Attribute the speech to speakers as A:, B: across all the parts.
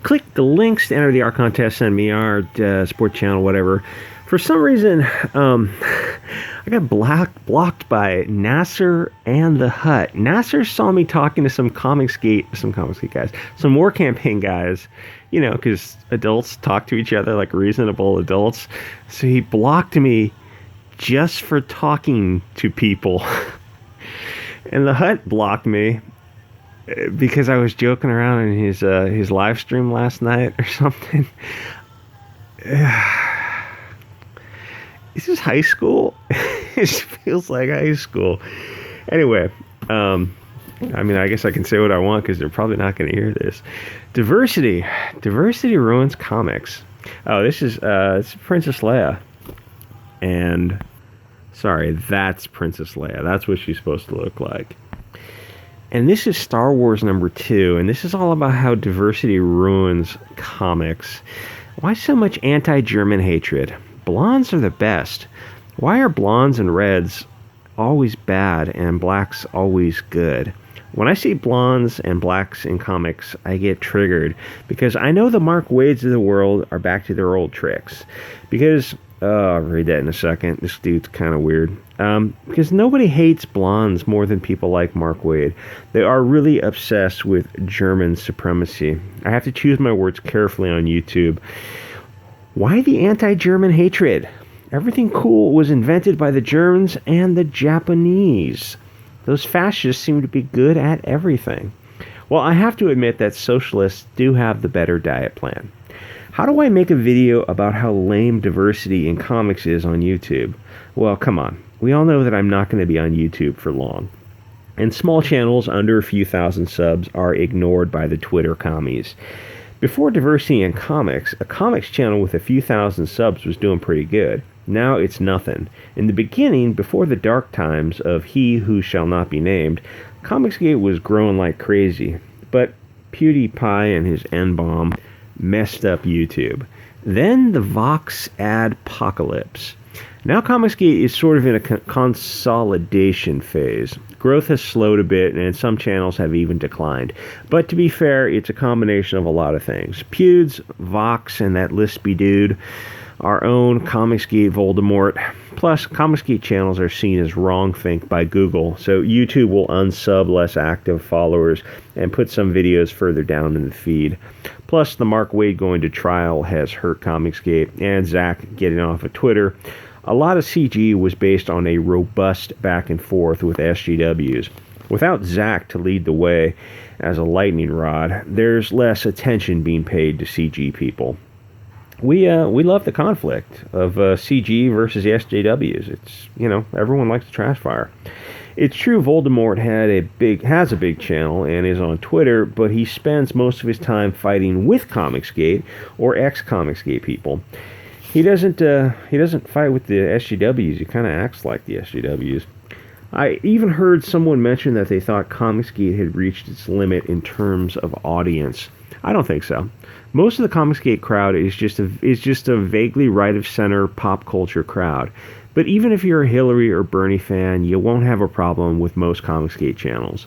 A: Click the links to enter the art contest, send me art, sport channel, whatever. For some reason, I got blocked by Nasser and the Hut. Nasser saw me talking to some Comicsgate guys, some War Campaign guys, because adults talk to each other like reasonable adults. So he blocked me just for talking to people. And the Hut blocked me because I was joking around in his live stream last night or something. This is high school. It feels like high school. Anyway, I guess I can say what I want because they're probably not going to hear this. Diversity ruins comics. Oh, this is Princess Leia. And sorry, that's Princess Leia. That's what she's supposed to look like. And this is Star Wars #2, and this is all about how diversity ruins comics. Why so much anti-German hatred? Blondes are the best. Why are blondes and reds always bad and blacks always good? When I see blondes and blacks in comics, I get triggered because I know the Mark Wades of the world are back to their old tricks. Because, I'll read that in a second. This dude's kind of weird. Because nobody hates blondes more than people like Mark Waid. They are really obsessed with German supremacy. I have to choose my words carefully on YouTube. Why the anti-German hatred? Everything cool was invented by the Germans and the Japanese. Those fascists seem to be good at everything. Well, I have to admit that socialists do have the better diet plan. How do I make a video about how lame diversity in comics is on YouTube? Well, come on. We all know that I'm not going to be on YouTube for long. And small channels under a few thousand subs are ignored by the Twitter commies. Before diversity in comics, a comics channel with a few thousand subs was doing pretty good. Now it's nothing. In the beginning, before the dark times of He Who Shall Not Be Named, Comicsgate was growing like crazy. But PewDiePie and his N-bomb messed up YouTube. Then the Vox ad-pocalypse. Now Comicsgate is sort of in a consolidation phase. Growth has slowed a bit, and some channels have even declined. But to be fair, it's a combination of a lot of things. Pewds, Vox, and that Lispy dude, our own Comicsgate Voldemort. Plus, Comicsgate channels are seen as wrongthink by Google, so YouTube will unsub less active followers and put some videos further down in the feed. Plus, the Mark Waid going to trial has hurt Comicsgate, and Zach getting off of Twitter. A lot of CG was based on a robust back and forth with SJWs. Without Zach to lead the way as a lightning rod, there's less attention being paid to CG people. We love the conflict of CG versus the SJWs. It's, everyone likes the trash fire. It's true Voldemort has a big channel and is on Twitter, but he spends most of his time fighting with Comicsgate or ex-Comicsgate people. He doesn't fight with the SJWs. He kind of acts like the SJWs. I even heard someone mention that they thought Comicsgate had reached its limit in terms of audience. I don't think so. Most of the Comicsgate crowd is just a vaguely right-of-center pop culture crowd. But even if you're a Hillary or Bernie fan, you won't have a problem with most Comicsgate channels.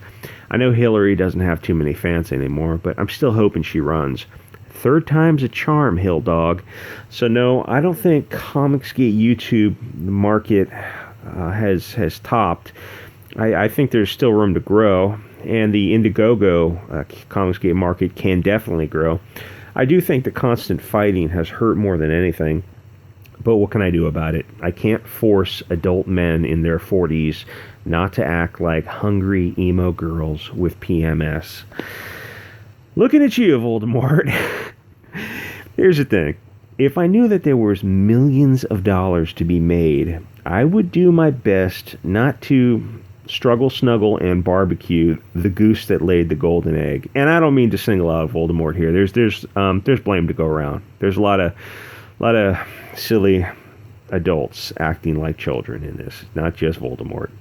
A: I know Hillary doesn't have too many fans anymore, but I'm still hoping she runs. Third time's a charm, Hill Dog. So no, I don't think Comicsgate YouTube market has topped. I think there's still room to grow, and the Indiegogo Comicsgate market can definitely grow. I do think the constant fighting has hurt more than anything, but what can I do about it? I can't force adult men in their 40s not to act like hungry emo girls with PMS. Looking at you, Voldemort. Here's the thing. If I knew that there was millions of dollars to be made, I would do my best not to struggle, snuggle, and barbecue the goose that laid the golden egg. And I don't mean to single out Voldemort here. There's blame to go around. There's a lot of silly adults acting like children in this, not just Voldemort.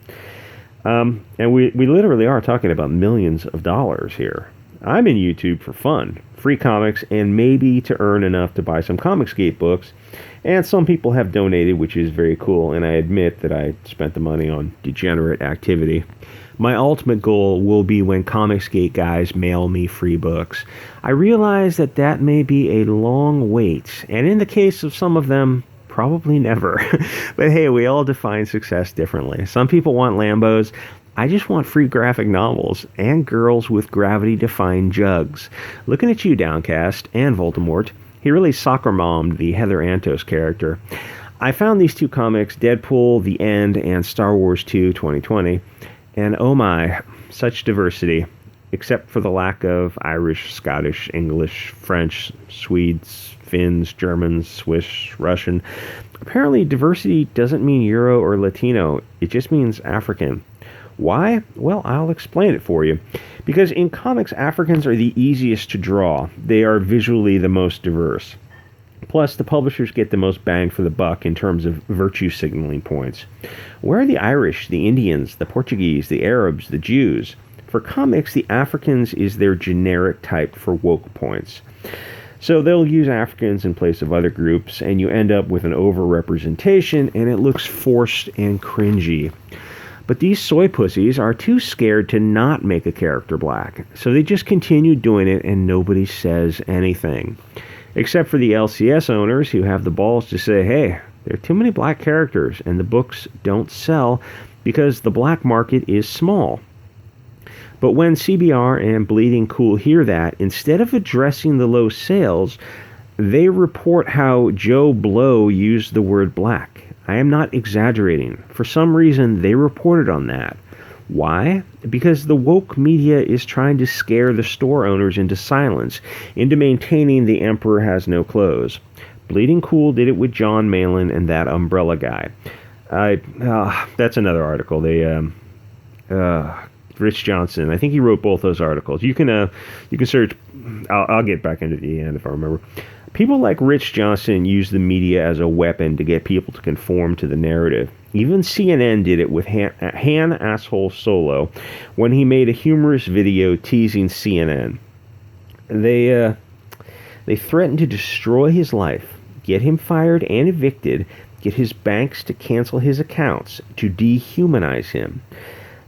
A: And we literally are talking about millions of dollars here. I'm in YouTube for fun, free comics, and maybe to earn enough to buy some Comicsgate books. And some people have donated, which is very cool, and I admit that I spent the money on degenerate activity. My ultimate goal will be when Comicsgate guys mail me free books. I realize that that may be a long wait, and in the case of some of them, probably never. But hey, we all define success differently. Some people want Lambos. I just want free graphic novels and girls with gravity-defying jugs. Looking at you, Downcast, and Voldemort. He really soccer-mommed the Heather Antos character. I found these two comics, Deadpool, The End, and Star Wars 2, 2020, and oh my, such diversity, except for the lack of Irish, Scottish, English, French, Swedes, Finns, Germans, Swiss, Russian. Apparently, diversity doesn't mean Euro or Latino. It just means African. Why? Well, I'll explain it for you. Because in comics, Africans are the easiest to draw. They are visually the most diverse. Plus, the publishers get the most bang for the buck in terms of virtue signaling points. Where are the Irish, the Indians, the Portuguese, the Arabs, the Jews? For comics, the Africans is their generic type for woke points. So they'll use Africans in place of other groups, and you end up with an overrepresentation, and it looks forced and cringy. But these soy pussies are too scared to not make a character black, so they just continue doing it and nobody says anything. Except for the LCS owners who have the balls to say, hey, there are too many black characters and the books don't sell because the black market is small. But when CBR and Bleeding Cool hear that, instead of addressing the low sales, they report how Joe Blow used the word black. I am not exaggerating. For some reason, they reported on that. Why? Because the woke media is trying to scare the store owners into silence, into maintaining the emperor has no clothes. Bleeding Cool did it with John Malin and that umbrella guy. That's another article. Rich Johnson. I think he wrote both those articles. You can search. I'll get back into the end if I remember. People like Rich Johnson use the media as a weapon to get people to conform to the narrative. Even CNN did it with Han Asshole Solo when he made a humorous video teasing CNN. They threatened to destroy his life, get him fired and evicted, get his banks to cancel his accounts, to dehumanize him.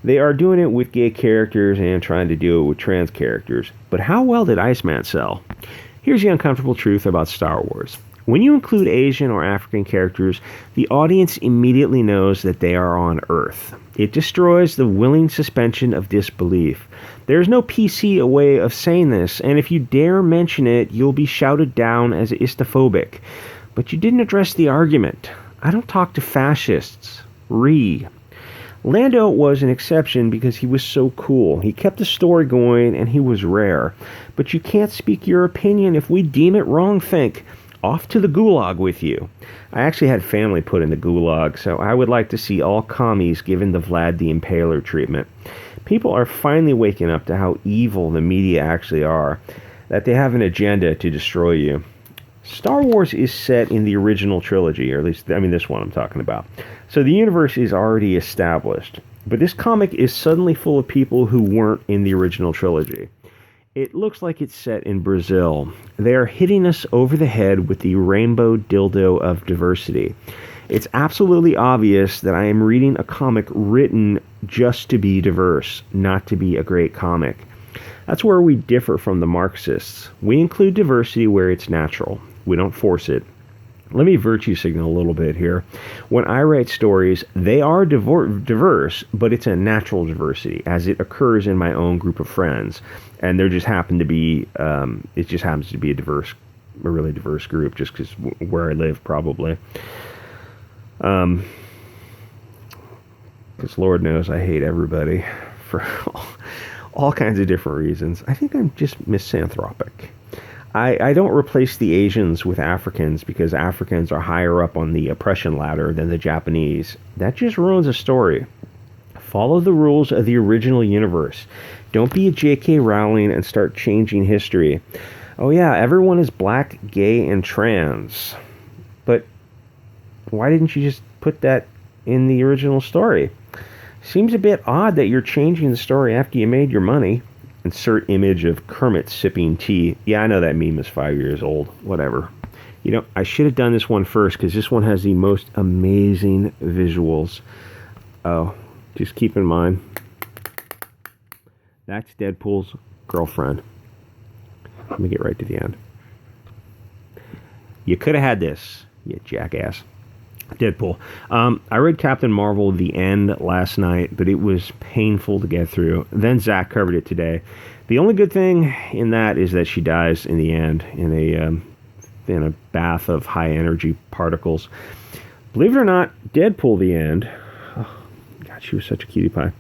A: They are doing it with gay characters and trying to do it with trans characters. But how well did Iceman sell? Here's the uncomfortable truth about Star Wars. When you include Asian or African characters, the audience immediately knows that they are on Earth. It destroys the willing suspension of disbelief. There's no PC way of saying this, and if you dare mention it, you'll be shouted down as istophobic. But you didn't address the argument. I don't talk to fascists. Lando was an exception because he was so cool. He kept the story going and he was rare. But you can't speak your opinion if we deem it wrong, think. Off to the gulag with you. I actually had family put in the gulag, so I would like to see all commies given the Vlad the Impaler treatment. People are finally waking up to how evil the media actually are, that they have an agenda to destroy you. Star Wars is set in the original trilogy, or at least, this one I'm talking about. So the universe is already established. But this comic is suddenly full of people who weren't in the original trilogy. It looks like it's set in Brazil. They are hitting us over the head with the rainbow dildo of diversity. It's absolutely obvious that I am reading a comic written just to be diverse, not to be a great comic. That's where we differ from the Marxists. We include diversity where it's natural. We don't force it. Let me virtue signal a little bit here. When I write stories, they are diverse, but it's a natural diversity as it occurs in my own group of friends. And there just happen to be, it just happens to be a really diverse group just because where I live probably. Because Lord knows I hate everybody for all kinds of different reasons. I think I'm just misanthropic. I don't replace the Asians with Africans because Africans are higher up on the oppression ladder than the Japanese. That just ruins a story. Follow the rules of the original universe. Don't be a J.K. Rowling and start changing history. Oh yeah, everyone is black, gay, and trans. But why didn't you just put that in the original story? Seems a bit odd that you're changing the story after you made your money. insert image of Kermit sipping tea. Yeah, I know that meme is 5 years old. Whatever. You know, I should have done this one first because this one has the most amazing visuals. Oh, just keep in mind, that's Deadpool's girlfriend. Let me get right to the end. You could have had this, you jackass. Deadpool. I read Captain Marvel The End last night, but it was painful to get through. Then Zach covered it today. The only good thing in that is that she dies in the end in a bath of high energy particles. Believe it or not, Deadpool The End. Oh, God, she was such a cutie pie.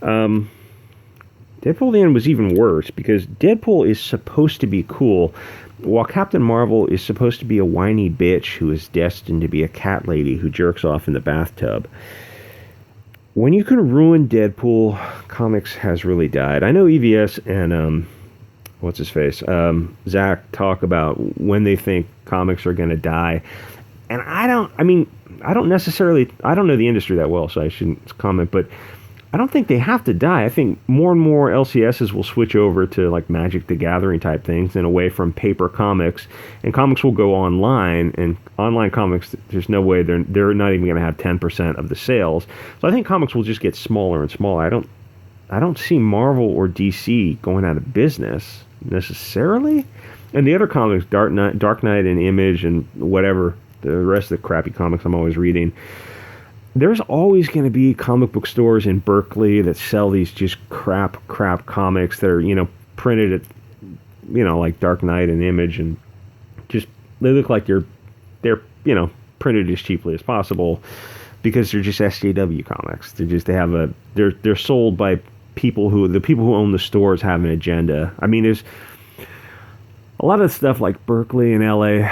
A: Deadpool The End was even worse because Deadpool is supposed to be cool, while Captain Marvel is supposed to be a whiny bitch who is destined to be a cat lady who jerks off in the bathtub. When you can ruin Deadpool, comics has really died. I know EVS and what's his face, Zach, talk about when they think comics are going to die, and I don't know the industry that well, so I shouldn't comment, but I don't think they have to die. I think more and more LCSs will switch over to like Magic the Gathering type things and away from paper comics, and comics will go online, and online comics, there's no way they're not even going to have 10% of the sales. So I think comics will just get smaller and smaller. I don't see Marvel or DC going out of business necessarily. And the other comics, Dark Knight and Image and whatever, the rest of the crappy comics I'm always reading, there's always going to be comic book stores in Berkeley that sell these just crap comics that are, you know, printed at, you know, like Dark Knight and Image, and just, they look like they're, you know, printed as cheaply as possible because they're just SJW comics. They're sold by the people who own the stores have an agenda. I mean, there's a lot of stuff like Berkeley and LA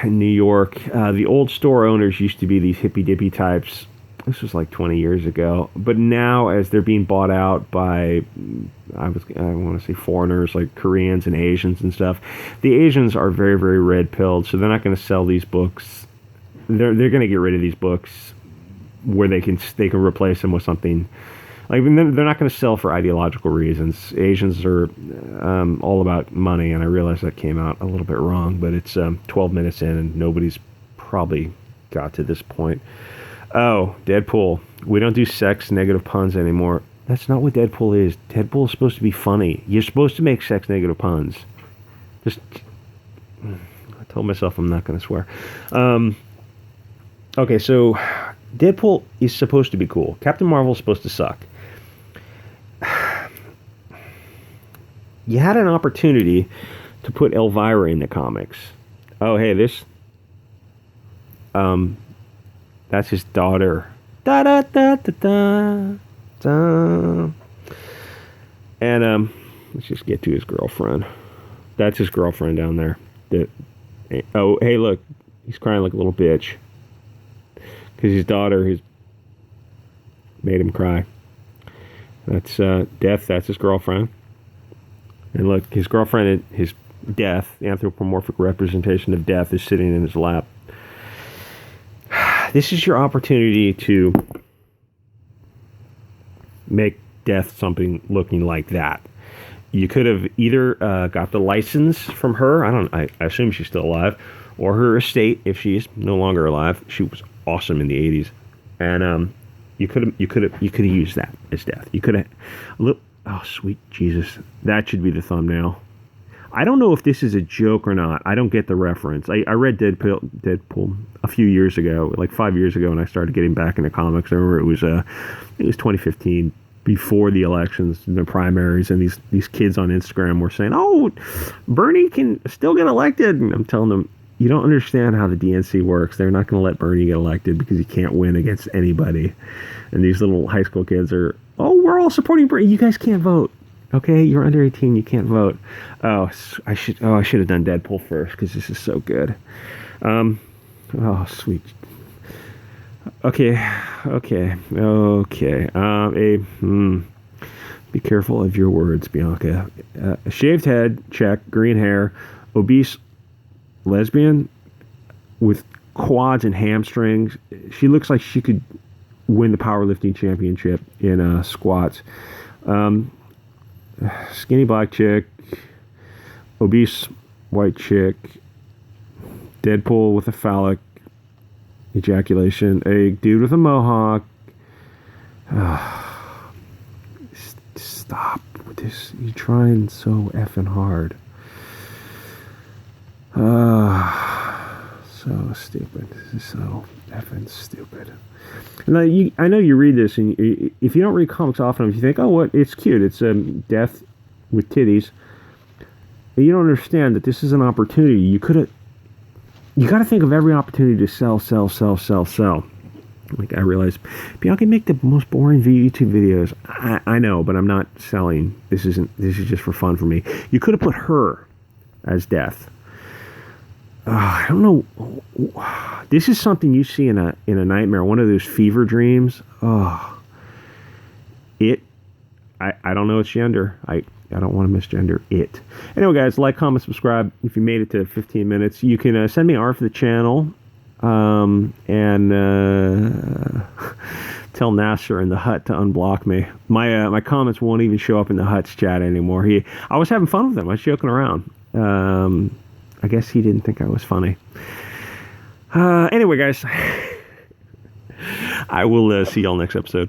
A: and New York. The old store owners used to be these hippy dippy types. This was like 20 years ago. But now, as they're being bought out by, I want to say foreigners like Koreans and Asians and stuff, the Asians are very, very red-pilled, so they're not going to sell these books. They're going to get rid of these books where they can replace them with something. Like, they're not going to sell for ideological reasons. Asians are all about money, and I realize that came out a little bit wrong, but it's 12 minutes in, and nobody's probably got to this point. Oh, Deadpool. We don't do sex negative puns anymore. That's not what Deadpool is. Deadpool is supposed to be funny. You're supposed to make sex negative puns. I told myself I'm not going to swear. Okay, so Deadpool is supposed to be cool. Captain Marvel is supposed to suck. You had an opportunity to put Elvira in the comics. Oh, hey, that's his daughter. Da da da da da da. And let's just get to his girlfriend. That's his girlfriend down there. Oh, hey, look, he's crying like a little bitch because his daughter has made him cry. That's Death. That's his girlfriend. And look, his girlfriend, his Death, the anthropomorphic representation of Death, is sitting in his lap. This is your opportunity to make Death something looking like that. You could have either got the license from her. I assume she's still alive, or her estate if she's no longer alive. She was awesome in the 80s, and you could have used that as Death. You could have look. Oh, sweet Jesus, that should be the thumbnail. I don't know if this is a joke or not. I don't get the reference. I read Deadpool a few years ago, like 5 years ago, when I started getting back into comics. I remember it was 2015, before the elections and the primaries, and these kids on Instagram were saying, "Oh, Bernie can still get elected," and I'm telling them, you don't understand how the DNC works. They're not going to let Bernie get elected because he can't win against anybody. And these little high school kids are, "Oh, we're all supporting Bernie. You guys can't vote. Okay, you're under 18. You can't vote." Oh, I should have done Deadpool first because this is so good. Oh, sweet. Okay. Be careful of your words, Bianca. A shaved head, check. Green hair, obese lesbian with quads and hamstrings. She looks like she could win the powerlifting championship in squats. skinny black chick, obese white chick, Deadpool with a phallic ejaculation, a dude with a mohawk. Stop with this. You're trying so effing hard. So stupid. This is so effing stupid. And I know you read this, and if you don't read comics often, if you think, oh, what, it's cute. It's death with titties. And you don't understand that this is an opportunity. You got to think of every opportunity to sell. Like, I realize Bianca make the most boring YouTube videos. I know, but I'm not selling. This is just for fun for me. You could have put her as death. I don't know. This is something you see in a nightmare, one of those fever dreams. I don't know its gender. I don't want to misgender it. Anyway, guys, like, comment, subscribe. If you made it to 15 minutes, you can send me art for the channel. And tell Nasser in the Hut to unblock me. My comments won't even show up in the Hut's chat anymore. I was having fun with him. I was joking around. I guess he didn't think I was funny. Anyway, guys, I will see y'all next episode.